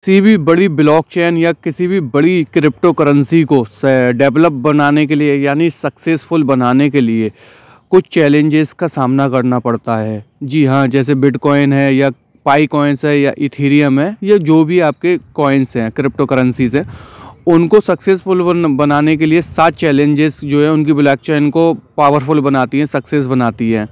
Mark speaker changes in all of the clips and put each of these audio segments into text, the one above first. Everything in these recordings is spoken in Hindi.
Speaker 1: किसी भी बड़ी ब्लॉकचेन या किसी भी बड़ी क्रिप्टो करेंसी को डेवलप बनाने के लिए यानी सक्सेसफुल बनाने के लिए कुछ चैलेंजेस का सामना करना पड़ता है। जी हाँ, जैसे बिटकॉइन है या पाई कॉइन्स है या इथेरियम है या जो भी आपके कॉइन्स हैं, क्रिप्टो करेंसीज हैं, उनको सक्सेसफुल बनाने के लिए 7 चैलेंजेस जो है उनकी ब्लॉकचेन को पावरफुल बनाती हैं, सक्सेस बनाती हैं।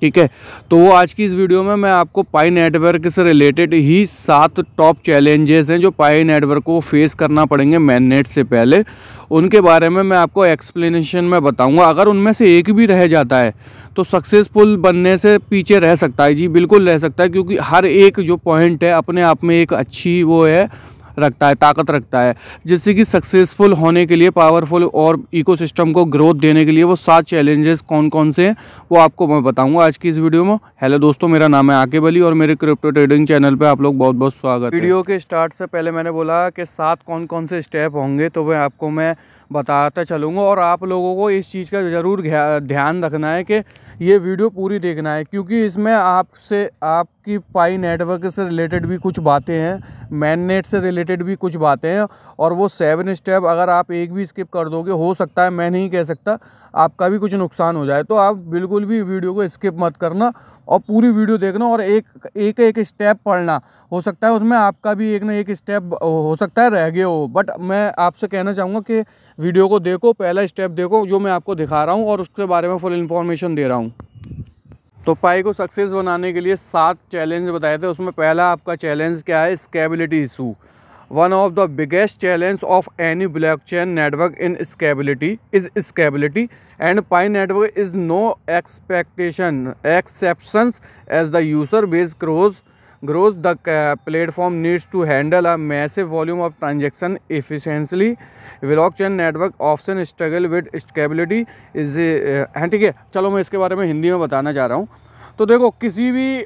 Speaker 1: ठीक है, तो वो आज की इस वीडियो में मैं आपको पाई नेटवर्क से रिलेटेड ही 7 टॉप चैलेंजेस हैं जो पाई नेटवर्क को फेस करना पड़ेंगे मैननेट से पहले, उनके बारे में मैं आपको एक्सप्लेनेशन में बताऊंगा। अगर उनमें से एक भी रह जाता है तो सक्सेसफुल बनने से पीछे रह सकता है। जी बिल्कुल रह सकता है, क्योंकि हर एक जो पॉइंट है अपने आप में एक अच्छी वो है रखता है, ताकत रखता है, जिससे कि सक्सेसफुल होने के लिए, पावरफुल और इकोसिस्टम को ग्रोथ देने के लिए वो 7 चैलेंजेस कौन कौन से हैं वो आपको मैं बताऊंगा आज की इस वीडियो में। हेलो दोस्तों, मेरा नाम है आकिब अली और मेरे क्रिप्टो ट्रेडिंग चैनल पे आप लोग बहुत बहुत स्वागत है। वीडियो के स्टार्ट से पहले मैंने बोला कि 7 कौन कौन से स्टेप होंगे, तो वह आपको मैं बताता चलूँगा और आप लोगों को इस चीज़ का ज़रूर ध्यान रखना है कि ये वीडियो पूरी देखना है, क्योंकि इसमें आपसे आपकी पाई नेटवर्क से रिलेटेड भी कुछ बातें हैं, मैननेट से रिलेटेड भी कुछ बातें हैं, और वो 7 स्टेप अगर आप एक भी स्किप कर दोगे, हो सकता है, मैं नहीं कह सकता, आपका भी कुछ नुकसान हो जाए। तो आप बिल्कुल भी वीडियो को स्किप मत करना और पूरी वीडियो देखना और एक स्टेप पढ़ना। हो सकता है उसमें आपका भी एक ना एक स्टेप हो सकता है रह गया हो, बट मैं आपसे कहना चाहूँगा कि वीडियो को देखो, पहला स्टेप देखो जो मैं आपको दिखा रहा हूँ और उसके बारे में फुल इन्फॉर्मेशन दे रहा हूँ। तो पाई को सक्सेस बनाने के लिए 7 चैलेंज बताए थे, उसमें पहला आपका चैलेंज क्या है? स्केबिलिटी issue. One of the biggest challenge of any blockchain network in scalability is scalability, and Pi network is no exceptions. As the user base grows, the platform needs to handle a massive volume of transaction efficiently. Blockchain network often struggle with scalability is ठीक है, चलो मैं इसके बारे में हिंदी में बताना चाह रहा हूँ। तो देखो, किसी भी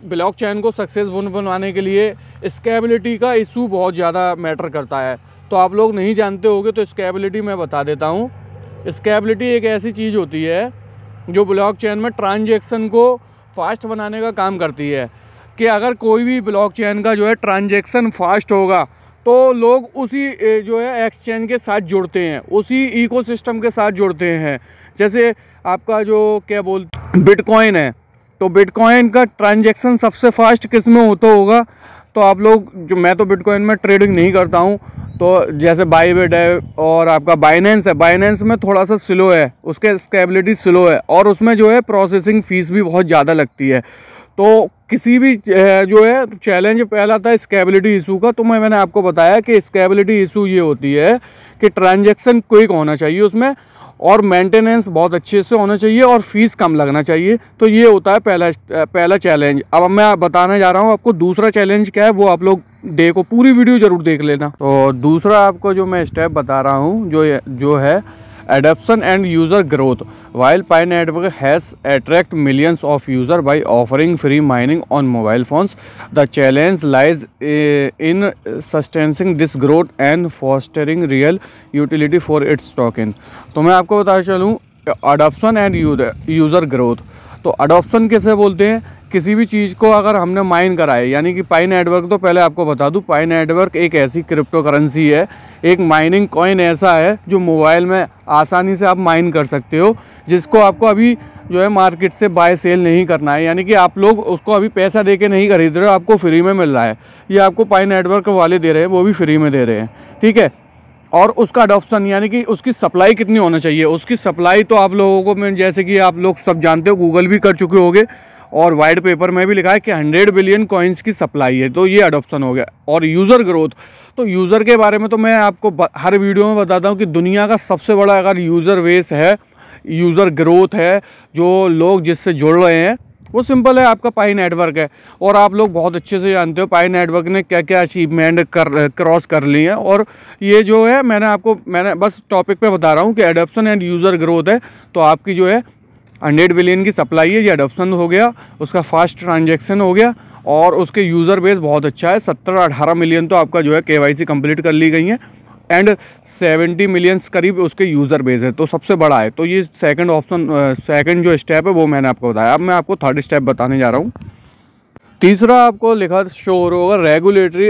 Speaker 1: ब्लॉकचेन को सक्सेसफुल बनवाने के लिए स्केबिलिटी का इशू बहुत ज़्यादा मैटर करता है। तो आप लोग नहीं जानते होगे तो स्केबिलिटी मैं बता देता हूँ। स्केबिलिटी एक ऐसी चीज़ होती है जो ब्लॉकचेन में ट्रांजैक्शन को फास्ट बनाने का काम करती है, कि अगर कोई भी ब्लॉकचेन का जो है ट्रांजैक्शन फास्ट होगा तो लोग उसी जो है एक्सचेंज के साथ जुड़ते हैं, उसी इकोसिस्टम के साथ जुड़ते हैं। जैसे आपका जो क्या बोलते बिटकॉइन है, तो बिटकॉइन का ट्रांजैक्शन सबसे फास्ट किस में होता होगा? तो आप लोग जो, मैं तो बिटकॉइन में ट्रेडिंग नहीं करता हूँ, तो जैसे बाईबिट है और आपका बाइनेंस है, बाइनेंस में थोड़ा सा स्लो है, उसके स्केबिलिटी स्लो है और उसमें जो है प्रोसेसिंग फ़ीस भी बहुत ज़्यादा लगती है। तो किसी भी जो है चैलेंज पहला था स्केबिलिटी इशू का, तो मैंने आपको बताया कि स्केबिलिटी इशू ये होती है कि ट्रांजैक्शन क्विक होना चाहिए उसमें, और मेंटेनेंस बहुत अच्छे से होना चाहिए और फीस कम लगना चाहिए। तो ये होता है पहला चैलेंज। अब मैं बताने जा रहा हूँ आपको दूसरा चैलेंज क्या है, वो आप लोग देखो, पूरी वीडियो जरूर देख लेना। तो दूसरा आपको जो मैं स्टेप बता रहा हूँ जो है adoption and user growth. While Pi network has attract millions of users by offering free mining on mobile phones, the challenge lies in sustaining this growth and fostering real utility for its token. तो मैं आपको बता चलूँ adoption and user growth। तो अडॉप्शन कैसे बोलते हैं? किसी भी चीज़ को अगर हमने माइन कराए, यानी कि पाई नेटवर्क, तो पहले आपको बता दूं, पाई नेटवर्क एक ऐसी क्रिप्टो करेंसी है, एक माइनिंग कॉइन ऐसा है जो मोबाइल में आसानी से आप माइन कर सकते हो, जिसको आपको अभी जो है मार्केट से बाय सेल नहीं करना है, यानी कि आप लोग उसको अभी पैसा दे के नहीं खरीद रहे हो, आपको फ्री में मिल रहा है। ये आपको पाई नेटवर्क वाले दे रहे हैं, वो भी फ्री में दे रहे हैं। ठीक है, और उसका अडॉप्शन यानी कि उसकी सप्लाई कितनी होना चाहिए, उसकी सप्लाई तो आप लोगों को, मैं जैसे कि आप लोग सब जानते हो, गूगल भी कर चुके होंगे और वाइट पेपर में भी लिखा है कि 100 बिलियन कॉइन्स की सप्लाई है। तो ये अडॉप्शन हो गया। और यूज़र ग्रोथ, तो यूज़र के बारे में तो मैं आपको हर वीडियो में बताता हूँ कि दुनिया का सबसे बड़ा अगर यूज़र बेस है, यूज़र ग्रोथ है, जो लोग जिससे जुड़ रहे हैं, वो सिंपल है, आपका पाई नेटवर्क है। और आप लोग बहुत अच्छे से जानते हो पाई नेटवर्क ने क्या क्या अचीवमेंट क्रॉस कर ली है। और ये जो है मैंने बस टॉपिक पे बता रहा हूँ कि एडॉप्शन एंड यूज़र ग्रोथ है। तो आपकी जो है 100 बिलियन की सप्लाई है, ये एडॉप्शन हो गया, उसका फास्ट ट्रांजैक्शन हो गया और उसके यूज़र बेस बहुत अच्छा है। 17-18 मिलियन तो आपका जो है KYC कंप्लीट कर ली गई है एंड 70 मिलियंस करीब उसके यूज़र बेस है, तो सबसे बड़ा है। तो ये सेकंड जो स्टेप है वो मैंने आपको बताया। अब मैं आपको थर्ड स्टेप बताने जा रहा हूँ। तीसरा आपको लिखा शो होगा regulatory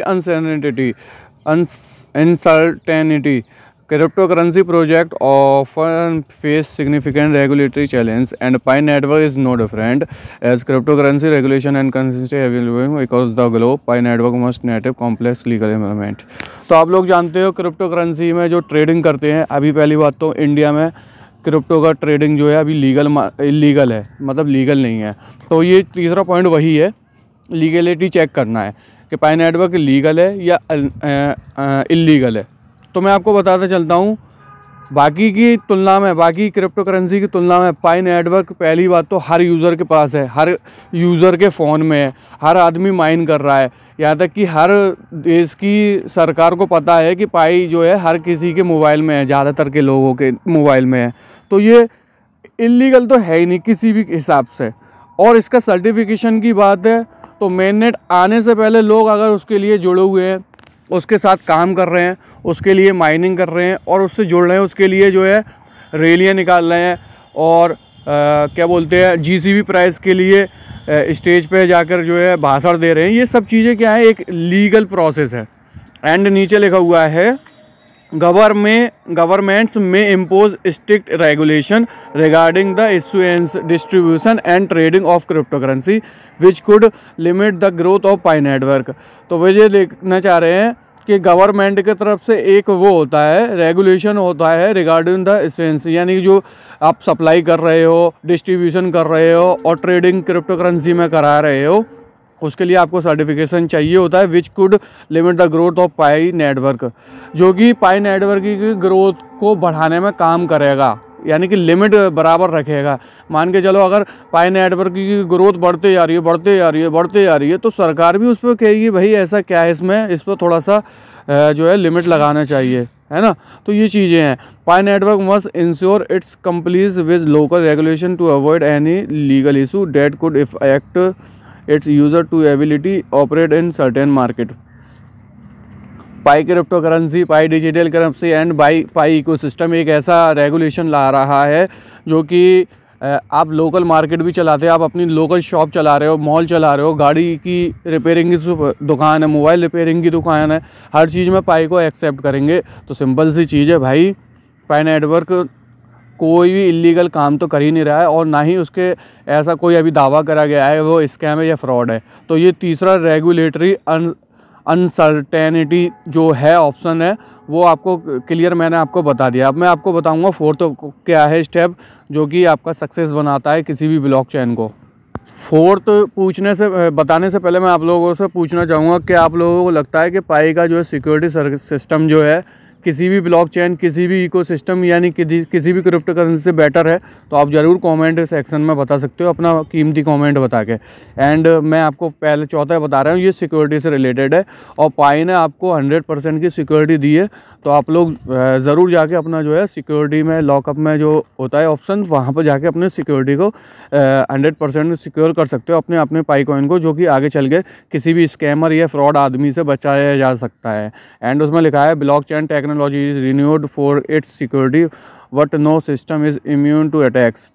Speaker 1: uncertainty. Cryptocurrency project often face significant regulatory challenge, and Pi Network is no different. As cryptocurrency regulation and consistency evolving across the globe, Pi Network must native complex legal environment. तो आप लोग जानते हो क्रिप्टो करेंसी में जो ट्रेडिंग करते हैं, अभी पहली बात तो इंडिया में क्रिप्टो का ट्रेडिंग जो है अभी इलीगल है, मतलब लीगल नहीं है। तो ये तीसरा पॉइंट वही है, लीगलिटी चेक करना है कि पाई नेटवर्क लीगल है या इलीगल है। तो मैं आपको बताता चलता हूँ, बाकी की तुलना में, बाकी क्रिप्टो करेंसी की तुलना में पाई नेटवर्क पहली बात तो हर यूज़र के पास है, हर यूज़र के फ़ोन में है, हर आदमी माइन कर रहा है। यहाँ तक कि हर देश की सरकार को पता है कि पाई जो है हर किसी के मोबाइल में है, ज़्यादातर के लोगों के मोबाइल में है। तो ये इलीगल तो है ही नहीं किसी भी हिसाब से। और इसका सर्टिफिकेशन की बात है तो मेननेट आने से पहले लोग अगर उसके लिए जुड़े हुए हैं, उसके साथ काम कर रहे हैं, उसके लिए माइनिंग कर रहे हैं और उससे जुड़ रहे हैं, उसके लिए जो है रैलियाँ निकाल रहे हैं और क्या बोलते हैं जीसीबी प्राइस के लिए स्टेज पे जाकर जो है भाषण दे रहे हैं। ये सब चीज़ें क्या है, एक लीगल प्रोसेस है। एंड नीचे लिखा हुआ है गवर्नमेंट्स में impose strict regulation regarding the issuance, distribution and trading of crypto currency which could limit the growth of pi network. तो वे ये देखना चाह रहे हैं कि गवर्नमेंट की तरफ से एक वो होता है, रेगुलेशन होता है रिगार्डिंग द इशुएंस, यानी जो आप सप्लाई कर रहे हो, डिस्ट्रीब्यूशन कर रहे हो और ट्रेडिंग क्रिप्टो करेंसी में करा रहे हो, उसके लिए आपको सर्टिफिकेशन चाहिए होता है which could limit the growth of pi network, जो कि पाई नेटवर्क की ग्रोथ को बढ़ाने में काम करेगा, यानी कि लिमिट बराबर रखेगा। मान के चलो अगर पाई नेटवर्क की ग्रोथ बढ़ते जा रही है, बढ़ते जा रही है, बढ़ते जा रही है, तो सरकार भी उस पर कहेगी भाई ऐसा क्या है इसमें, इस पर थोड़ा सा जो है लिमिट लगाना चाहिए, है ना। तो ये चीज़ें हैं। Pi network must ensure its complies with local regulation to avoid any legal issue that could affect its user to ability operate in certain market. Pi crypto currency, Pi digital currency and Pi ecosystem एक ऐसा रेगुलेशन ला रहा है जो कि आप लोकल मार्केट भी चलाते हैं, आप अपनी लोकल शॉप चला रहे हो, मॉल चला रहे हो, गाड़ी की रिपेयरिंग की दुकान है, मोबाइल रिपेयरिंग की दुकान है, हर चीज़ में पाई को एक्सेप्ट करेंगे। तो सिंपल सी चीज़ है भाई, पाई नेटवर्क कोई भी इलीगल काम तो कर ही नहीं रहा है और ना ही उसके ऐसा कोई अभी दावा करा गया है वो स्कैम है या फ्रॉड है। तो ये तीसरा रेगुलेटरी अनसर्टेनिटी जो है ऑप्शन है वो आपको क्लियर मैंने आपको बता दिया। अब मैं आपको बताऊंगा फोर्थ क्या है स्टेप जो कि आपका सक्सेस बनाता है किसी भी ब्लॉकचेन को। फोर्थ बताने से पहले मैं आप लोगों से पूछना चाहूँगा कि आप लोगों को लगता है कि पाई का जो है सिक्योरिटी सिस्टम जो है किसी भी ब्लॉकचेन, किसी भी इकोसिस्टम यानी किसी भी क्रिप्टो करेंसी से बेटर है? तो आप ज़रूर कमेंट सेक्शन में बता सकते हो अपना कीमती कमेंट बता के। एंड मैं आपको पहले चौथा बता रहा हूँ, ये सिक्योरिटी से रिलेटेड है और पाई ने आपको 100% की सिक्योरिटी दी है। तो आप लोग ज़रूर जाके अपना जो है सिक्योरिटी में लॉकअप में जो होता है ऑप्शन, वहाँ पर जाके अपने सिक्योरिटी को 100% सिक्योर कर सकते हो अपने पाई कॉइन को, जो कि आगे चल के किसी भी स्कैमर या फ्रॉड आदमी से बचाया जा सकता है। एंड उसमें लिखा है blockchain technology is renewed for its security but no system is immune to attacks.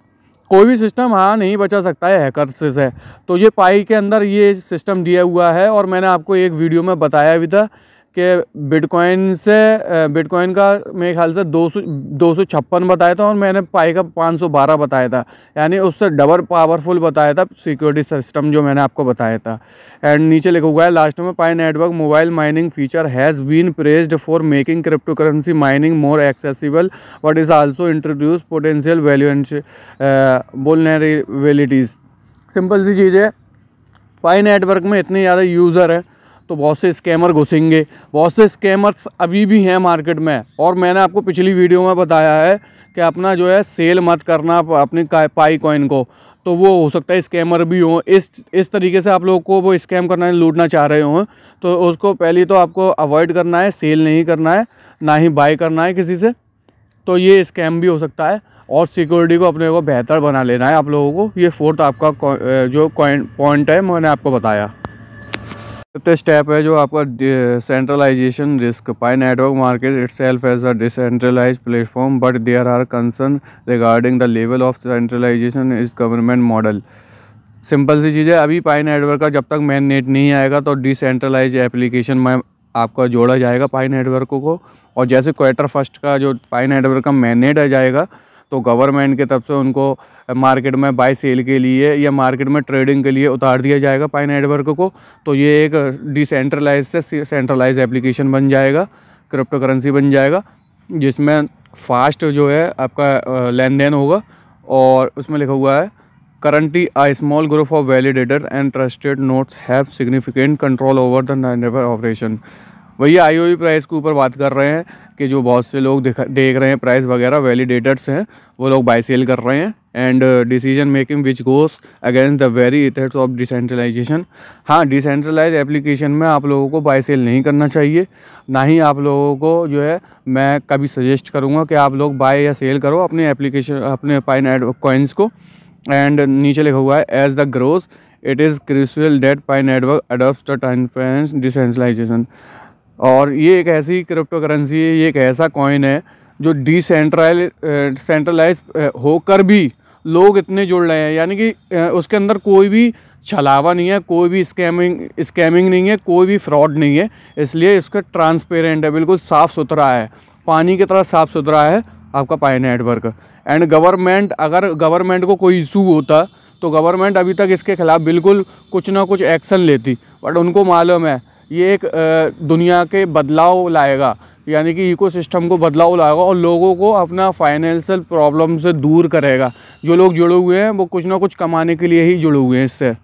Speaker 1: कोई भी सिस्टम नहीं बचा सकता है हैकर्स से। तो ये पाई के अंदर ये सिस्टम दिया हुआ है और मैंने आपको एक वीडियो में बताया भी था कि बिटकॉइन का मेरे ख्याल से 256 बताया था और मैंने पाई का 512 बताया था, यानी उससे डबल पावरफुल बताया था सिक्योरिटी सिस्टम जो मैंने आपको बताया था। एंड नीचे लिखा हुआ है लास्ट में, Pi network mobile mining feature has been praised for making crypto currency mining more accessible but is also introduce potential vulnerabilities. Simple सी चीज़ है, पाई नेटवर्क में इतने ज़्यादा यूज़र है तो बहुत से स्कैमर घुसेंगे, बहुत से स्कैमर्स अभी भी हैं मार्केट में। और मैंने आपको पिछली वीडियो में बताया है कि अपना जो है सेल मत करना अपनी पाई कॉइन को, तो वो हो सकता है स्कैमर भी हो। इस तरीके से आप लोगों को वो स्कैम करना है, लूटना चाह रहे हो, तो उसको पहले तो आपको अवॉइड करना है, सेल नहीं करना है, ना ही बाय करना है किसी से। तो ये स्कैम भी हो सकता है और सिक्योरिटी को अपने को बेहतर बना लेना है आप लोगों को। ये फोर्थ आपका जो पॉइंट है मैंने आपको बताया। स्टेप है जो आपका centralisation risk. Pi network market itself as a decentralised platform but there are concern regarding the level of centralisation is government model. Simple सी चीज़ है। अभी पाई नेटवर्क का जब तक मेन नेट नहीं आएगा तो डिसेंट्रलाइज एप्लीकेशन में आपका जोड़ा जाएगा पाई नेटवर्क को। और जैसे क्वार्टर फर्स्ट का जो पाई नेटवर्क का मेन नेट आ जाएगा तो गवर्नमेंट की तरफ से उनको मार्केट में बाय सेल के लिए या मार्केट में ट्रेडिंग के लिए उतार दिया जाएगा पाई नेटवर्क को। तो ये एक डिसेंट्रलाइज से सेंट्रलाइज एप्लीकेशन बन जाएगा, क्रिप्टो करेंसी बन जाएगा, जिसमें फास्ट जो है आपका लेन देन होगा। और उसमें लिखा हुआ है currently a small group of validator and trusted notes have significant control over the network operation. वही आईओई प्राइस के ऊपर बात कर रहे हैं कि जो बहुत से लोग देख रहे हैं प्राइस वगैरह, वैलिडेटर्स हैं, वो लोग बाय सेल कर रहे हैं। And decision making which goes against the very ethos of decentralization. हाँ, डिसेंट्रलाइज एप्लीकेशन में आप लोगों को बाय सेल नहीं करना चाहिए, ना ही आप लोगों को जो है मैं कभी सजेस्ट करूँगा कि आप लोग बाय या सेल करो अपने एप्लीकेशन, अपने पाई नेटवर्क कॉइन्स को। एंड नीचे लिखा हुआ है as the growth it is crucial that Pi network adopts the transparent decentralization. और ये एक ऐसी क्रिप्टो करेंसी है, ये एक ऐसा कॉइन है जो सेंट्रलाइज होकर भी लोग इतने जुड़ रहे हैं, यानी कि उसके अंदर कोई भी छलावा नहीं है, कोई भी स्कैमिंग नहीं है, कोई भी फ्रॉड नहीं है। इसलिए इसका ट्रांसपेरेंट है, बिल्कुल साफ़ सुथरा है, पानी की तरह साफ़ सुथरा है आपका पाई नेटवर्क। एंड गवर्नमेंट, अगर गवर्नमेंट को कोई इशू होता तो गवर्नमेंट अभी तक इसके खिलाफ बिल्कुल कुछ ना कुछ एक्शन लेती, बट उनको मालूम है ये एक दुनिया के बदलाव लाएगा, यानी कि इकोसिस्टम को बदलाव लाएगा और लोगों को अपना फाइनेंशियल प्रॉब्लम से दूर करेगा। जो लोग जुड़े हुए हैं वो कुछ ना कुछ कमाने के लिए ही जुड़े हुए हैं इससे।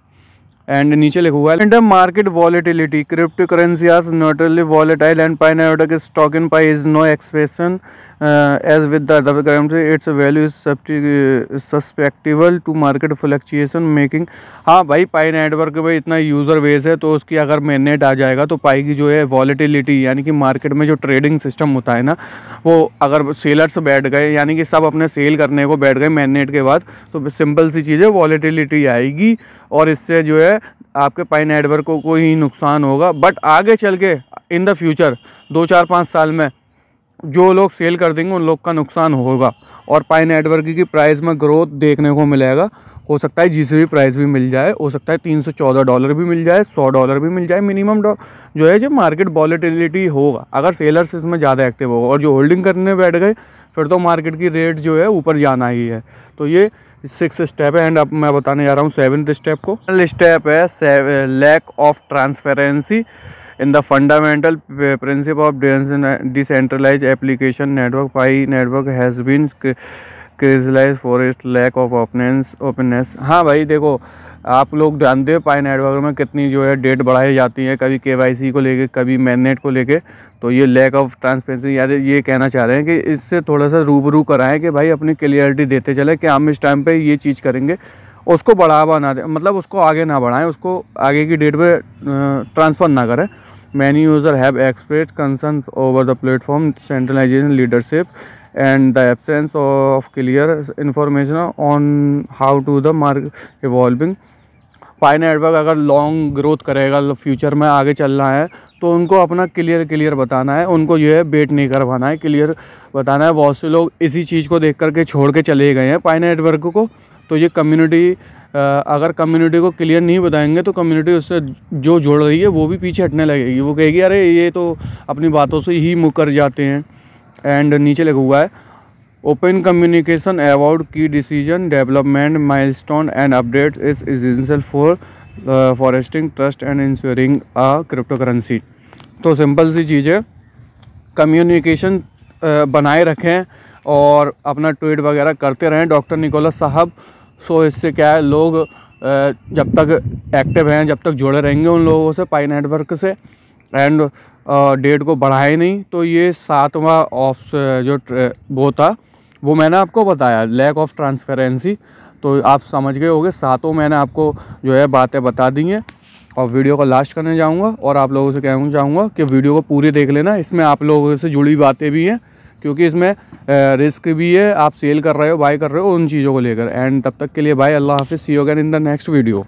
Speaker 1: एंड नीचे लिखा हुआ है market volatility crypto currency are notably volatile and Pi network stock in Pi is no expression as with the other currency its value is susceptible to market fluctuation making। हाँ भाई, पाई नेटवर्क में इतना यूज़र बेस है तो उसकी अगर मेन नेट आ जाएगा तो पाई की जो है वॉलेटिलिटी, यानी कि मार्केट में जो ट्रेडिंग सिस्टम होता है ना, वो अगर सेलर्स बैठ गए, यानी कि सब अपने सेल करने को बैठ गए मेन नेट के बाद, तो सिंपल सी चीज़ है वॉलेटिलिटी आएगी और इससे जो है आपके पाई नेटवर्क को कोई ही नुकसान होगा। बट आगे चल के इन द फ्यूचर 2-4-5 साल में जो लोग सेल कर देंगे उन लोग का नुकसान होगा और पाई नेटवर्क की प्राइस में ग्रोथ देखने को मिलेगा। हो सकता है जीसीबी प्राइस भी मिल जाए, हो सकता है $314 भी मिल जाए, $100 भी मिल जाए। मिनिमम जो है जो मार्केट वॉलेटिलिटी होगा अगर सेलर्स इसमें ज़्यादा एक्टिव होगा, और जो होल्डिंग करने बैठ गए फिर तो मार्केट की रेट जो है ऊपर जाना ही है। तो ये 6 स्टेप है। एंड अब मैं बताने जा रहा हूँ 7th स्टेप को। स्टेप है lack of transparency in the fundamental principle of decentralized application network. Pi network has been criticized for its lack of openness। हाँ भाई देखो, आप लोग जानते हो पाई नेटवर्क में कितनी जो है डेट बढ़ाई जाती है, कभी केवाईसी को लेके, कभी मैननेट को लेके। तो ये लैक ऑफ ट्रांसपेरेंसी यार ये कहना चाह रहे हैं कि इससे थोड़ा सा रूबरू कराएं कि भाई अपनी क्लियरिटी देते चले कि हम इस टाइम पे ये चीज़ करेंगे, उसको बढ़ावा ना दें, मतलब उसको आगे ना बढ़ाएं, उसको आगे की डेट पे ट्रांसफ़र ना करें। Many users have expressed concerns over the platform centralization leadership and the absence of clear information on how to the market evolving। Pi network अगर लॉन्ग ग्रोथ करेगा, फ्यूचर में आगे चल रहा है, तो उनको अपना क्लियर बताना है, उनको जो है बेट नहीं करवाना है, क्लियर बताना है। बहुत से लोग इसी चीज़ को देख करके छोड़ के चले गए हैं पाई नेटवर्क को। तो ये कम्युनिटी, अगर कम्युनिटी को क्लियर नहीं बताएंगे तो कम्युनिटी उससे जो जुड़ रही है वो भी पीछे हटने लगेगी, वो कहेगी अरे ये तो अपनी बातों से ही मुकर जाते हैं। एंड नीचे लिखा हुआ है ओपन कम्युनिकेशन अबाउट की decision development milestone and updates is essential for foresting trust and ensuring a crypto currency. तो सिंपल सी चीज़ है, कम्युनिकेशन बनाए रखें और अपना ट्वीट वगैरह करते रहें डॉक्टर निकोलस साहब। सो इससे क्या है, लोग जब तक एक्टिव हैं, जब तक जुड़े रहेंगे उन लोगों से पाई नेटवर्क से, एंड डेट को बढ़ाए नहीं। तो ये 7वां ऑफ जो वो था वो मैंने आपको बताया, लैक ऑफ ट्रांसपेरेंसी। तो आप समझ गए होंगे, 7 मैंने आपको जो है बातें बता दी हैं। और वीडियो को लास्ट करने जाऊँगा और आप लोगों से कहना चाहूँगा कि वीडियो को पूरी देख लेना, इसमें आप लोगों से जुड़ी बातें भी हैं, क्योंकि इसमें रिस्क भी है, आप सेल कर रहे हो, बाय कर रहे हो, उन चीज़ों को लेकर। एंड तब तक के लिए बाय, अल्लाह हाफिज़, see you again in the next video.